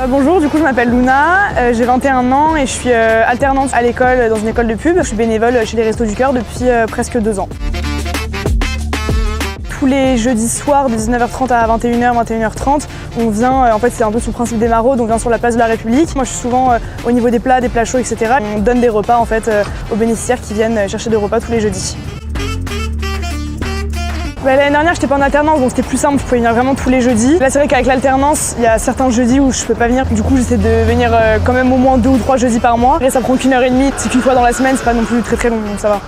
Bonjour, du coup je m'appelle Luna, j'ai 21 ans et je suis alternante à l'école dans une école de pub. Je suis bénévole chez les Restos du Cœur depuis presque 2 ans. Tous les jeudis soirs de 19h30 à 21h, 21h30, on vient, en fait c'est un peu sur le principe des maraudes, on vient sur la place de la République. Moi je suis souvent au niveau des plats chauds, etc. On donne des repas en fait aux bénéficiaires qui viennent chercher des repas tous les jeudis. L'année dernière, j'étais pas en alternance, donc c'était plus simple, je pouvais venir vraiment tous les jeudis. Là, c'est vrai qu'avec l'alternance, il y a certains jeudis où je peux pas venir. Du coup, j'essaie de venir quand même au moins 2 ou 3 jeudis par mois. Après, ça prend qu'1 heure et demie. C'est qu'une fois dans la semaine, c'est pas non plus très long, donc ça va.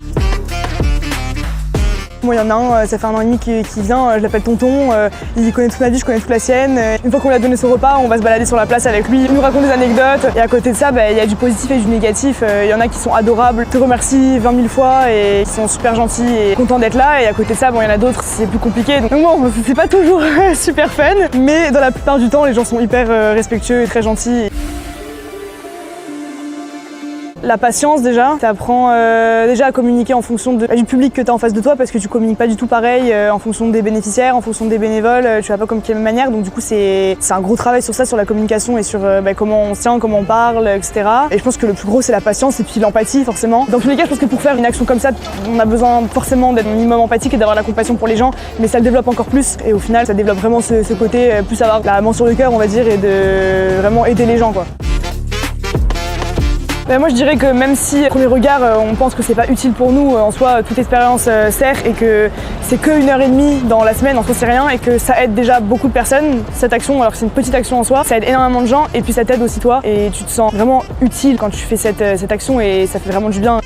Moi, il y en a un, ça fait 1 an et demi qui vient, je l'appelle tonton, il connaît toute ma vie, je connais toute la sienne. Une fois qu'on lui a donné son repas, on va se balader sur la place avec lui, il nous raconte des anecdotes. Et à côté de ça, il y a du positif et du négatif. Il y en a qui sont adorables, te remercient 20 000 fois et qui sont super gentils et contents d'être là. Et à côté de ça, il y en a d'autres, c'est plus compliqué. Donc bon, c'est pas toujours super fun, mais dans la plupart du temps, les gens sont hyper respectueux et très gentils. La patience déjà, tu apprends déjà à communiquer en fonction du public que tu as en face de toi parce que tu communiques pas du tout pareil en fonction des bénéficiaires, en fonction des bénévoles, tu vas pas comme de la même manière, donc du coup c'est un gros travail sur ça, sur la communication et sur comment on se tient, comment on parle, etc. Et je pense que le plus gros c'est la patience et puis l'empathie forcément. Dans tous les cas je pense que pour faire une action comme ça, on a besoin forcément d'être minimum empathique et d'avoir la compassion pour les gens, mais ça le développe encore plus et au final ça développe vraiment ce côté plus avoir la main sur le cœur on va dire et de vraiment aider les gens quoi. Moi je dirais que même si au premier regard on pense que c'est pas utile pour nous, en soi toute expérience sert et que c'est que 1 heure et demie dans la semaine, en soi c'est rien et que ça aide déjà beaucoup de personnes, cette action, alors que c'est une petite action en soi, ça aide énormément de gens et puis ça t'aide aussi toi et tu te sens vraiment utile quand tu fais cette action et ça fait vraiment du bien.